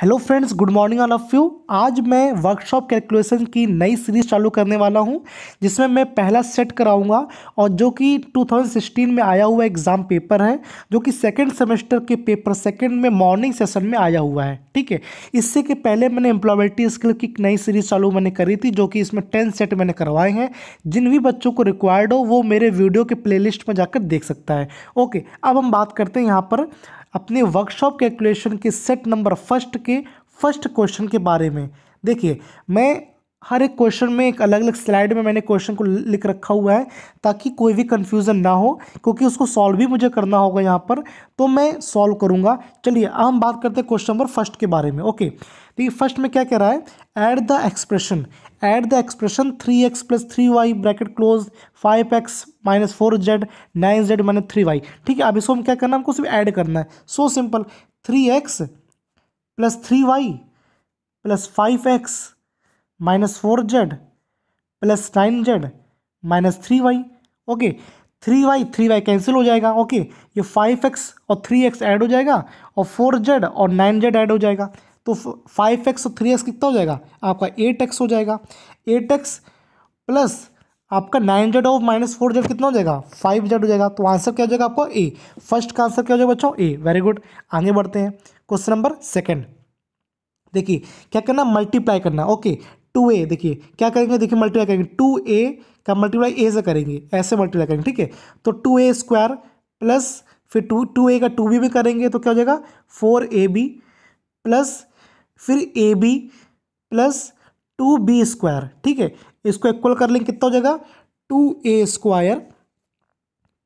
Hello friends, good morning all of you. आज मैं workshop calculation की नई सीरीज चालू करने वाला हूं, जिसमें मैं पहला सेट कराऊंगा और जो कि 2016 में आया हुआ एग्ज़ाम पेपर है, जो कि सेकंड सेमेस्टर के पेपर सेकंड में मॉर्निंग सेशन में आया हुआ है। ठीक है, इससे के पहले मैंने एम्प्लॉयबिलिटी स्किल की नई सीरीज चालू मैंने करी थी, जो कि इसमें 10 सेट मैंने करवाए हैं। जिन भी बच्चों को रिक्वायर्ड हो वो मेरे वीडियो के प्लेलिस्ट में जाकर देख सकता है। ओके, अब हम बात करते हैं यहाँ पर अपने वर्कशॉप कैलकुलेशन के सेट नंबर फर्स्ट के फर्स्ट क्वेश्चन के बारे में। देखिए, मैं हर एक क्वेश्चन में एक अलग अलग स्लाइड में मैंने क्वेश्चन को लिख रखा हुआ है, ताकि कोई भी कंफ्यूजन ना हो, क्योंकि उसको सॉल्व भी मुझे करना होगा यहाँ पर, तो मैं सॉल्व करूँगा। चलिए अब हम बात करते हैं क्वेश्चन नंबर फर्स्ट के बारे में। ओके, तो ये फर्स्ट में क्या कह रहा है, add the expression 3x + 3y bracket close 5x - 4z 9z - 3y। ठीक है, अब इसको हम क्या करना है, हमको सिर्फ ऐड करना है। So simple, 3x + 3y + 5x - 4z + 9z - 3y। Okay, 3y cancel हो जाएगा। ओके, ये 5x और 3x ऐड हो जाएगा और 4z और 9z ऐड हो जाएगा, तो 5x और 3x कितना हो जाएगा आपका 8x हो जाएगा। 8x प्लस आपका 9z और -4z कितना हो जाएगा 5z हो जाएगा। तो आंसर क्या हो जाएगा आपका ए। फर्स्ट का आंसर क्या हो जाएगा बच्चों, ए। वेरी गुड, आगे बढ़ते हैं। क्वेश्चन नंबर सेकंड, देखिए क्या करना, मल्टीप्लाई करना। ओके, 2a, देखिए क्या करेंगे, देखिए मल्टीप्लाई करेंगे, 2a का मल्टीप्लाई a से करेंगे, ऐसे मल्टीप्लाई करेंगे। ठीक है, तो 2a² प्लस फिर 2a का 2b भी करेंगे, तो क्या हो जाएगा 4ab प्लस फिर ab प्लस 2b²। ठीक है, इसको इक्वल कर लेंगे, कितना हो जाएगा 2a²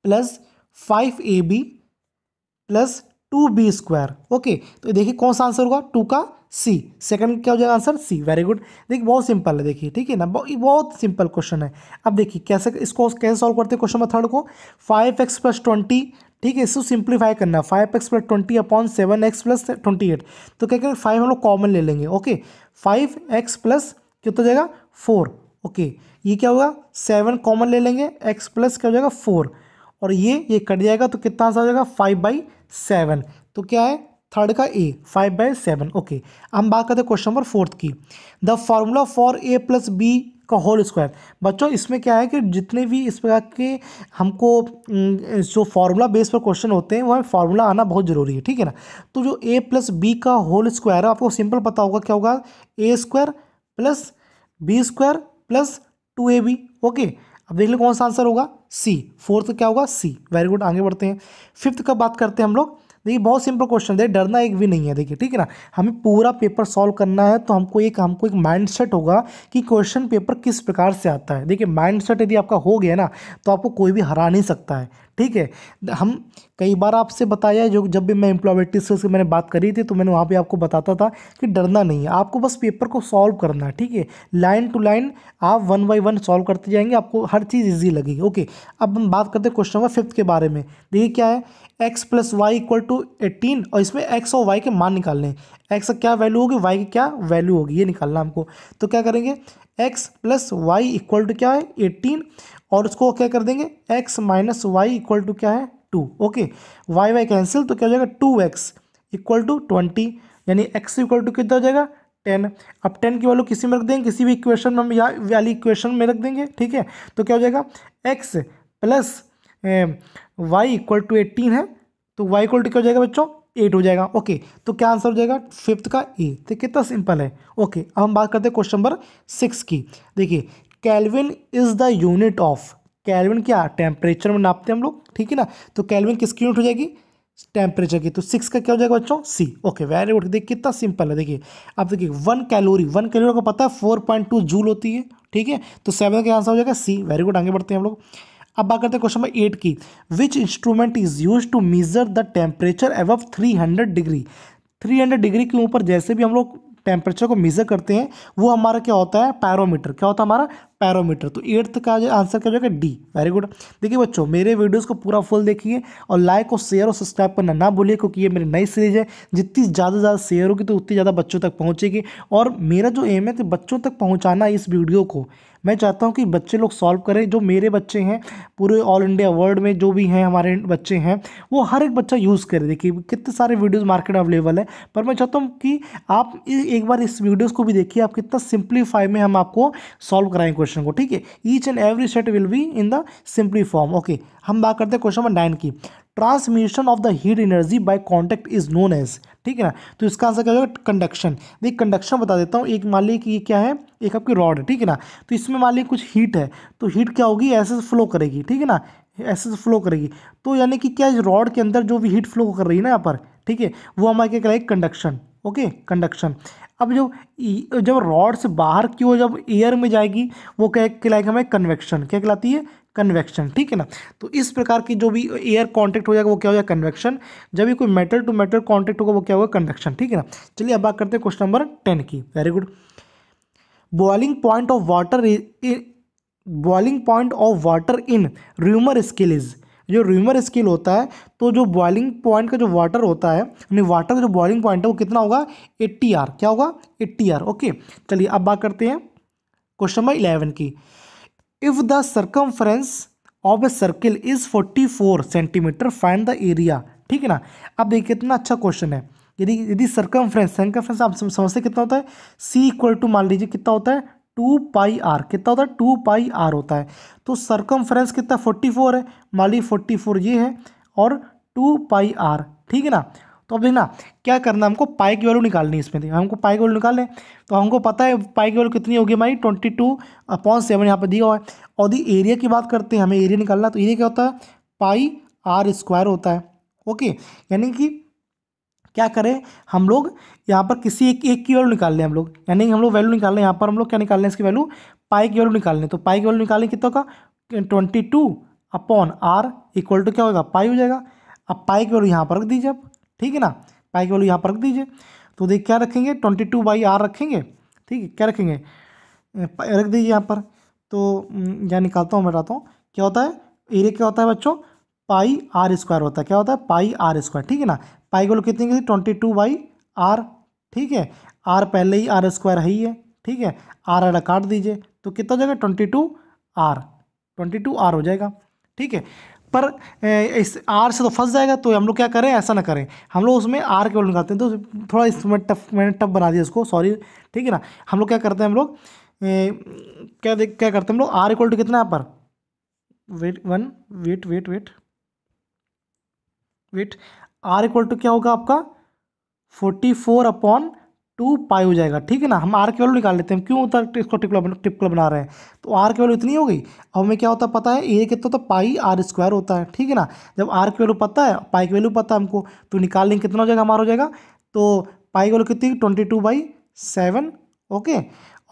plus 5ab plus 2b²। Okay, तो देखिए कौन सा आंसर होगा, 2 का सी। सेकंड क्या हो जाएगा आंसर, सी। वेरी गुड, देखिए बहुत सिंपल है, देखिए ठीक है ना, बहुत सिंपल क्वेश्चन है। अब देखिए कैसे इसको कैसे सॉल्व करते हैं क्वेश्चन नंबर थर्ड को। 5x + 20, ठीक है, इसको सिंप्लीफाई करना है। 5x + 20 अपॉन 7x + 28, तो क्या करेंगे 5 हम लोग कॉमन ले लेंगे। ओके, 5x प्लस कितना हो जाएगा 4। ओके, ये क्या होगा 7 कॉमन ले लेंगे, x प्लस क्या हो जाएगा 4, और ये कट जाएगा, तो कितना आंसर आ जाएगा 5/7। तो क्या है थर्ड का ए, 5/7। ओके, हम बात करते हैं क्वेश्चन नंबर फोर्थ की। The formula for a + b का होल स्क्वायर। बच्चों इसमें क्या है कि जितने भी इस प्रकार के हमको जो फॉर्मूला बेस पर क्वेश्चन होते हैं, वह फार्मूला आना बहुत ज़रूरी है। ठीक है ना, तो जो a + b का होल स्क्वायर है, आपको सिंपल पता होगा क्या होगा, a² + b² + 2ab। ओके, अब देख लो कौन सा आंसर होगा, सी। फोर्थ क्या होगा, सी। वेरी गुड, आगे बढ़ते हैं। फिफ्थ का बात करते हैं हम लोग। देखिए बहुत सिंपल क्वेश्चन है, डरना एक भी नहीं है। देखिए ठीक है ना, हमें पूरा पेपर सॉल्व करना है, तो हमको एक माइंडसेट होगा कि क्वेश्चन पेपर किस प्रकार से आता है। देखिए माइंडसेट यदि आपका हो गया ना, तो आपको कोई भी हरा नहीं सकता है। ठीक है, हम कई बार आपसे बताया है, जो जब भी मैं एम्प्लॉयबिलिटी स्किल्स की मैंने बात करी थी, तो मैंने वहाँ पे आपको बताता था कि डरना नहीं है, आपको बस पेपर को सॉल्व करना है। ठीक है, लाइन टू लाइन आप 1 बाय 1 सॉल्व करते जाएंगे, आपको हर चीज़ ईजी लगेगी। ओके, अब हम बात करते हैं क्वेश्चन नंबर फिफ्थ के बारे में। देखिए क्या है, x + y = 18, और इसमें x और y के मान निकालने हैं। x का क्या वैल्यू होगी, y की क्या वैल्यू होगी, ये निकालना हमको। तो क्या करेंगे, x + y = क्या है 18, और उसको क्या कर देंगे, x - y = क्या है 2। ओके, y कैंसिल, तो क्या हो जाएगा 2x = 20, यानी x = कितना हो जाएगा 10। अब 10 की वैल्यू किसी में रख देंगे, किसी भी इक्वेशन में हम या वाली इक्वेशन में रख देंगे। ठीक है, तो क्या हो जाएगा x + y = 18 है, तो y = क्या हो जाएगा बच्चों 8 हो जाएगा। ओके, तो क्या आंसर हो जाएगा फिफ्थ का ए। तो कितना सिंपल है। ओके, अब हम बात करते हैं क्वेश्चन नंबर 6 की। देखिए, kelvin is the unit of, kelvin क्या टेम्परेचर में नापते हैं हम लोग। ठीक है ना, तो केल्विन किसकी यूनिट हो जाएगी, टेम्परेचर की। तो 6 का क्या हो जाएगा बच्चों, सी। ओके, वेरी गुड, देखिए कितना सिंपल है। देखिए अब देखिए 1 कैलोरी को पता है 4.2 जूल होती है। ठीक है, तो 7 का आंसर हो जाएगा सी। वेरी गुड, आगे बढ़ते हैं हम लोग। अब बात करते हैं क्वेश्चन नंबर 8 की। Which instrument is use to measure the temperature above 300 degree. 300 degree के ऊपर जैसे भी हम लोग टेम्परेचर को मेजर करते हैं, वो हमारा क्या होता है, पैरोमीटर। क्या होता है हमारा, पैरोमीटर। तो 8th का जो आंसर क्या हो जाएगा डी। Very good. देखिए बच्चों, मेरे वीडियोस को पूरा फुल देखिए और लाइक और शेयर और सब्सक्राइब करना ना भूलिए, क्योंकि ये मेरी नई सीरीज है। जितनी ज़्यादा से ज़्यादा शेयर होगी तो उतनी ज़्यादा बच्चों तक पहुँचेगी, और मेरा जो एम है कि बच्चों तक पहुँचाना इस वीडियो को। मैं चाहता हूँ कि बच्चे लोग सॉल्व करें, जो मेरे बच्चे हैं पूरे ऑल इंडिया वर्ल्ड में जो भी हैं हमारे बच्चे हैं, वो हर एक बच्चा यूज़ करे। देखिए कितने सारे वीडियोस मार्केट में अवेलेबल है, पर मैं चाहता हूँ कि आप एक बार इस वीडियोस को भी देखिए, आप कितना सिंप्लीफाई में हम आपको सॉल्व कराएंगे क्वेश्चन को। ठीक है, each and every set will be in the simply form. Okay, हम बात करते हैं क्वेश्चन नंबर 9 की। Transmission of the heat energy by contact is known as. ठीक है ना, तो इसका आंसर क्या होगा? कंडक्शन। देखिए कंडक्शन बता देता हूँ। एक मान लीजिए कि ये क्या है, एक आपकी रॉड है, ठीक है ना। तो इसमें मान लीजिए कुछ हीट है, तो हीट क्या होगी, ऐसे से फ्लो करेगी, ठीक है ना, ऐसे से फ्लो करेगी। तो यानी कि क्या, रॉड के अंदर जो भी हीट फ्लो कर रही है ना यहाँ पर, ठीक है, वो हमारे क्या कहलाएगी? कंडक्शन। Okay, conduction. अब जब रॉड से बाहर की ओर जब एयर में जाएगी, वो क्या कहलाएगा हमें? कन्वेक्शन। क्या कहलाती है? कन्वेक्शन। ठीक है ना। तो इस प्रकार की जो भी एयर कांटेक्ट हो जाएगा वो क्या हो जाएगा? कन्वेक्शन। जब भी कोई मेटल टू मेटल कांटेक्ट होगा वो क्या होगा? कंडक्शन। ठीक है ना। चलिए अब बात करते हैं क्वेश्चन नंबर 10 की। Very good. Boiling point of water boiling point of water in rumour scale is. जो र्यूमर स्केल होता है, तो जो बॉइलिंग पॉइंट का जो वाटर होता है, यानी वाटर का जो बॉइलिंग पॉइंट है वो कितना होगा? 80 आर। क्या होगा? 80 आर। ओके, चलिए अब बात करते हैं क्वेश्चन नंबर 11 की। If the circumference of a circle is 44 centimetre, find the area. ठीक है ना। अब देखिए कितना अच्छा क्वेश्चन है। यदि सर्कमफ्रेंस आप समझते कितना होता है? सी इक्वल टू मान लीजिए कितना होता है? 2 पाई आर। कितना होता है? 2 पाई आर होता है। तो सर्कमफ्रेंस कितना? 44 है। मान लीजिए 44 ये है और 2 पाई आर। ठीक है ना। तो अब देखना क्या करना है, हमको पाई की वैल्यू निकालनी है इसमें। हमको पाई की वैल्यू निकालने, तो हमको पता है पाई की वैल्यू कितनी होगी हमारी? 22/7 यहाँ पर दिया हुआ है। और यदि एरिया की बात करते हैं, हमें एरिया निकालना, तो एरिया क्या होता है? पाई आर स्क्वायर होता है। ओके, यानी कि क्या करें हम लोग, यहाँ पर किसी एक की वैल्यू निकाल लें हम लोग, यानी हम लोग वैल्यू निकाल लें। यहाँ पर हम लोग क्या निकाल लें? इसकी वैल्यू, पाई की वैल्यू निकाल लें। तो पाई की वैल्यू निकालें कितना होगा? 22/r इक्वल टू क्या होगा? पाई हो जाएगा। अब पाई की वैल्यू यहाँ पर रख दीजिए आप। ठीक है ना, पाई की वैल्यू यहाँ पर रख दीजिए। तो देख क्या रखेंगे? 22/r रखेंगे। ठीक है, क्या रखेंगे? रख दीजिए यहाँ पर। तो यहाँ निकालता हूँ, बताता हूँ क्या होता है। एरिया क्या होता है बच्चों? पाई आर स्क्वायर होता है। क्या होता है? पाई आर स्क्वायर। ठीक है ना। पाई की वैल्यू कितनी की थी? 22/r। ठीक है, आर पहले ही आर स्क्वायर है ही है। ठीक है, आर काट दीजिए तो कितना हो जाएगा? 22r हो जाएगा। ठीक है, पर इस आर से तो फंस जाएगा, तो हम लोग क्या करें? ऐसा ना करें, हम लोग उसमें आर के वैल्यू निकालते हैं। तो थोड़ा इसमें मैंने टफ बना दिया इसको, सॉरी। ठीक है ना। हम लोग क्या करते हैं, हम लोग क्या करते हैं हम लोग? आर इक्वल टू कितना है यहाँ पर? वेट आर इक्वल टू क्या होगा आपका? 44/2 पाई हो जाएगा। ठीक है ना। हम आर की वैल्यू निकाल लेते हैं, क्यों होता है इसको टिपिकल बना रहे हैं। तो आर की वैल्यू इतनी हो गई। अब हमें क्या होता है पता है? ये कितना होता है? पाई आर स्क्वायर होता है। ठीक है ना। जब आर की वैल्यू पता है, पाई की वैल्यू पता है हमको, तो निकाल लेंगे कितना हो जाएगा हमारा? हो जाएगा तो पाई की वैल्यू कितनी? 22/7। ओके,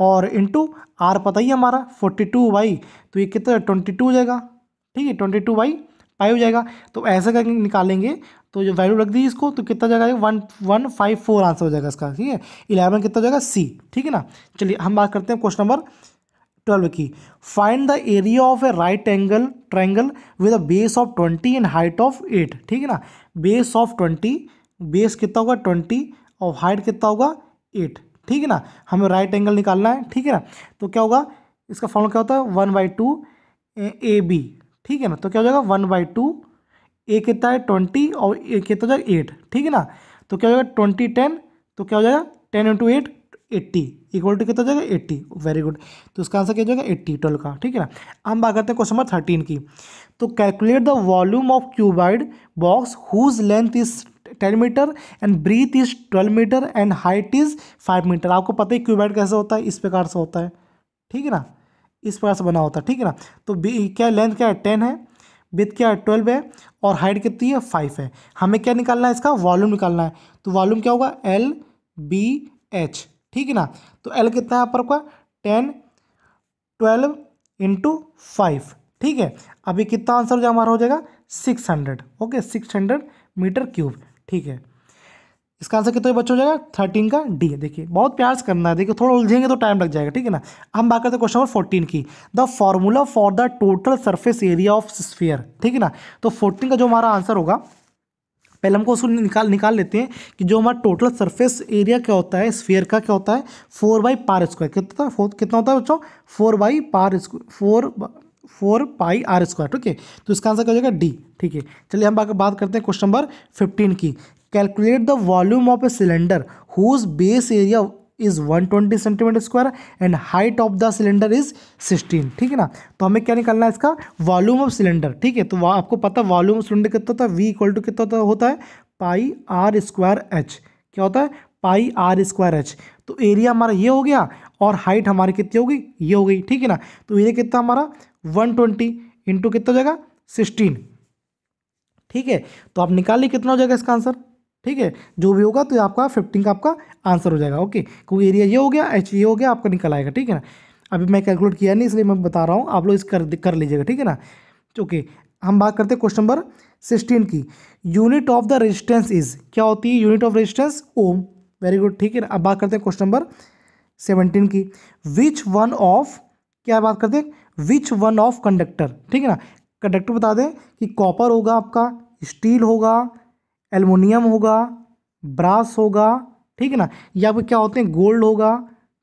और इंटू आर पता ही हमारा 42 तो ये कितना? 22 हो जाएगा। ठीक है, 22/पाई हो जाएगा। तो ऐसे करके निकालेंगे, तो जो वैल्यू रख दी इसको, तो कितना जाएगा? 1154 आंसर हो जाएगा इसका। ठीक है, 11 कितना हो जाएगा? सी। ठीक है ना। चलिए हम बात करते हैं क्वेश्चन नंबर 12 की। Find the area of A right angle triangle with a base of 20 and height of 8। ठीक है ना। बेस ऑफ 20, बेस कितना होगा? 20 और हाइट कितना होगा? 8। ठीक है ना। हमें राइट एंगल निकालना है। ठीक है ना। तो क्या होगा? इसका फॉर्मूला क्या होता है? 1/2 AB। ठीक है ना। तो क्या हो जाएगा? 1/2 ए कितना है? 20 और ए कितना हो जाएगा? 8। ठीक है ना। तो क्या हो जाएगा? 20/10, तो क्या हो जाएगा? 10 × 8 80 इक्वल टू कितना हो जाएगा? 80। Very good. तो इसका आंसर क्या हो जाएगा? 80 12 का। ठीक है ना। हम बात करते हैं क्वेश्चन नंबर 13 की। तो calculate the volume of cuboid box whose length is 10 metre and breadth is 12 metre and height is 5 metre. आपको पता है क्यूबॉइड कैसे होता है? इस प्रकार से होता है। ठीक है ना, इस प्रकार से बना होता है। ठीक है ना। तो क्या लेंथ क्या है? 10 है, विड्थ क्या है? 12 है, और हाइट कितनी है? 5 है। हमें क्या निकालना है? इसका वॉल्यूम निकालना है। तो वॉल्यूम क्या होगा? LBH। ठीक है ना। तो L कितना है आपका? 10 12 × 5। ठीक है, अभी कितना आंसर हो जाएगा हमारा? हो जाएगा 600। Okay, 600 metre cube. ठीक है, इसका आंसर कितना बच्चों हो जाएगा 13 का डी। देखिए बहुत प्यार से करना है, देखिए थोड़ा उलझेंगे तो टाइम लग जाएगा, ठीक है ना। हम बात करते हैं क्वेश्चन नंबर 14 की, the formula for the total surface area of sphere, ठीक है ना। तो 14 का जो हमारा आंसर होगा, पहले हमको उसको निकाल लेते हैं कि जो हमारा टोटल सरफेस एरिया क्या होता है स्फीयर का, क्या होता है 4/r²। कितना होता है बच्चों 4/r², ठीक है। तो इसका आंसर क्या हो जाएगा डी, ठीक है। चलिए हम बात करते हैं क्वेश्चन नंबर 15 की, calculate the volume of a cylinder whose base area is 120 centimetre square and height of the cylinder is 16, ठीक है ना। तो हमें क्या निकालना है इसका वॉल्यूम ऑफ सिलेंडर, ठीक है। तो आपको पता है वॉल्यूम ऑफ सिलेंडर कितना होता है, V इक्वल टू कितना होता है πr²h, क्या होता है πr²h। तो एरिया हमारा ये हो गया और हाइट हमारी कितनी होगी, ये हो गई, ठीक है ना। तो एरिया कितना हमारा 120 इंटू कितना हो जाएगा 16, ठीक है। तो आप निकालिए कितना हो जाएगा इसका आंसर, ठीक है। जो भी होगा तो आपका 15 का आपका आंसर हो जाएगा, ओके। क्योंकि एरिया ये हो गया, एच ये हो गया, आपका निकल आएगा, ठीक है ना। अभी मैं कैलकुलेट किया नहीं इसलिए मैं बता रहा हूँ, आप लोग इस कर लीजिएगा, ठीक है ना। ओके हम बात करते हैं क्वेश्चन नंबर 16 की, unit of the resistance is, क्या होती है unit of resistance ohm, very good, ठीक है ना। अब बात करते हैं क्वेश्चन नंबर 17 की, विच वन ऑफ, क्या बात करते हैं विच वन ऑफ कंडक्टर, ठीक है ना। कंडक्टर बता दें कि कॉपर होगा आपका, स्टील होगा, एल्युमिनियम होगा, ब्रास होगा, ठीक है ना, या फिर क्या होते हैं गोल्ड होगा,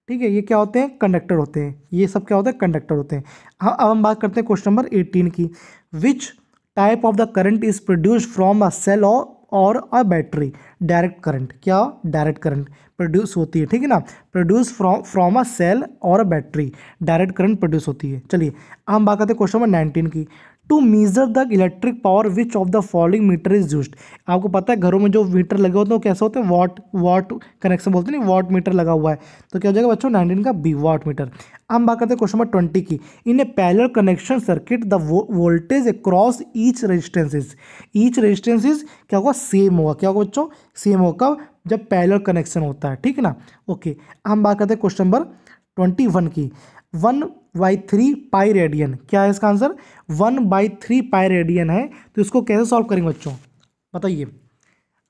ठीक है। ये क्या होते हैं कंडक्टर होते हैं, ये सब क्या होता है कंडक्टर होते हैं। हाँ अब हम बात करते हैं क्वेश्चन नंबर 18 की, which type of the current is produce from a cell or a battery, direct current, क्या डायरेक्ट करंट प्रोड्यूस होती है, ठीक है ना। Produce from a cell or a battery, direct current produce होती है। चलिए हम बात करते हैं क्वेश्चन नंबर 19 की, to measure the electric power which of the following meter is used. आपको पता है घरों में जो मीटर लगे होते हैं वो कैसे होते हैं, वाट कनेक्शन बोलते हैं, वाट मीटर लगा हुआ है। तो क्या हो जाएगा बच्चों 19 का बी, वाट मीटर। हम बात करते हैं क्वेश्चन नंबर 20 की, in a parallel connection circuit the voltage across each resistances, each resistances क्या होगा सेम होगा, क्या होगा बच्चों सेम होगा जब पैरेलल कनेक्शन होता है, ठीक है ना। ओके हम बात करते हैं क्वेश्चन नंबर 21 की, 1/3 पाई रेडियन, क्या है इसका आंसर 1/3 पाई रेडियन है। तो इसको कैसे सॉल्व करेंगे बच्चों बताइए,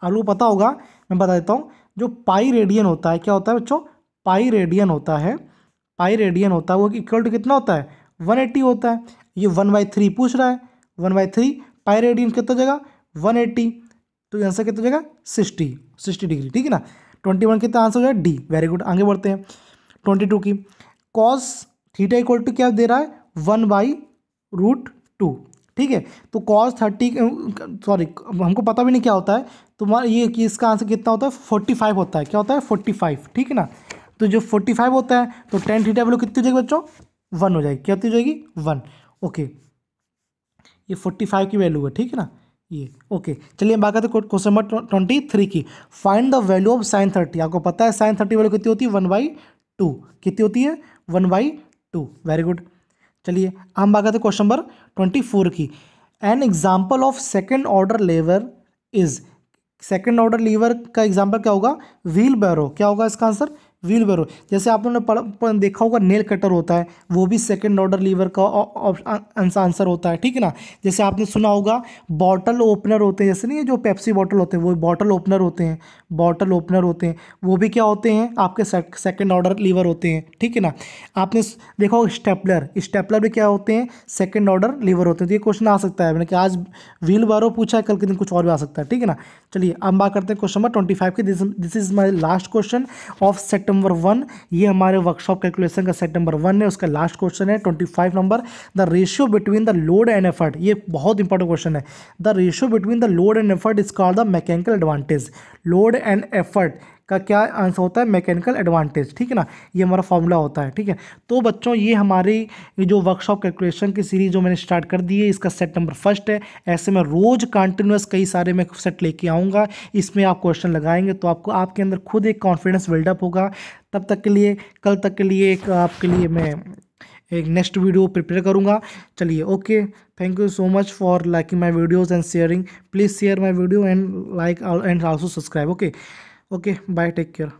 आप लोगों को पता होगा, मैं बता देता हूँ। जो पाई रेडियन होता है क्या होता है बच्चों, पाई रेडियन होता है, पाई रेडियन होता है वो इक्वल टू कितना होता है 180 होता है। ये 1/3 पूछ रहा है, 1/3 पाई रेडियन कितना जगह 180, तो आंसर कितना जगह 60 डिग्री, ठीक है ना। 21 कितना आंसर हो जाएगा डी, वेरी गुड। आगे बढ़ते हैं 22 की, कॉस थीटा इक्वल टू क्या दे रहा है 1/√2, ठीक है। तो कॉस 30 सॉरी हमको पता भी नहीं क्या होता है, तुम्हारा ये कि इसका आंसर कितना होता है 45 होता है, क्या होता है 45, ठीक है ना। तो जो 45 होता है तो tan थीटा वैल्यू कितनी हो जाएगी बच्चों 1 हो जाएगी, क्या हो जाएगी 1, ओके। ये 45 की वैल्यू है, ठीक है ना ये, ओके। चलिए हम बात करते हैं क्वेश्चन नंबर 23 की, find the value of sin 30। आपको पता है sin 30 वैल्यू कितनी होती है 1/2, कितनी होती है 1/2, वेरी गुड। चलिए हम बात करते हैं क्वेश्चन नंबर 24 की, an example of second order liver is, second order liver का एग्जाम्पल क्या होगा व्हील बैरो, क्या होगा इसका आंसर व्हील बैरो। जैसे आप लोगों ने देखा होगा नेल कटर होता है, वो भी सेकंड ऑर्डर लीवर का आंसर होता है, ठीक है ना। जैसे आपने सुना होगा बॉटल ओपनर होते हैं, जैसे नहीं जो पेप्सी बॉटल होते हैं वो बॉटल ओपनर होते हैं, बॉटल ओपनर होते हैं, वो भी क्या होते हैं आपके सेकंड ऑर्डर लीवर होते हैं, ठीक है ना। आपने देखा होगा स्टेपलर, स्टेपलर भी क्या होते हैं सेकंड ऑर्डर लीवर होते हैं। तो ये क्वेश्चन आ सकता है, मैंने कि आज व्हील बैरो पूछा है, कल के दिन कुछ और भी आ सकता है, ठीक है ना। चलिए अब बात करते हैं क्वेश्चन नंबर 25 की, this is my last question of set number 1। ये हमारे वर्कशॉप कैलकुलेशन का सेट नंबर 1 है, उसका लास्ट क्वेश्चन है 25 number. The ratio between the load and effort, ये बहुत इंपॉर्टेंट क्वेश्चन है। The ratio between the load and effort is called the mechanical advantage. Load and effort का क्या answer होता है मैकेनिकल एडवांटेज, ठीक है ना। ये हमारा फॉर्मूला होता है, ठीक है। तो बच्चों ये हमारी जो वर्कशॉप कैलकुलेशन की सीरीज जो मैंने स्टार्ट कर दी है, इसका सेट नंबर 1 है। ऐसे में रोज कंटिन्यूस कई सारे मैं सेट लेके आऊँगा, इसमें आप क्वेश्चन लगाएंगे तो आपको आपके अंदर खुद एक कॉन्फिडेंस बिल्डअप होगा। तब तक के लिए कल तक के लिए एक आपके लिए मैं एक नेक्स्ट वीडियो प्रिपेयर करूँगा। चलिए okay, thank you so much for liking my videos and sharing. Please share my video and like and also subscribe. Okay, bye, take care.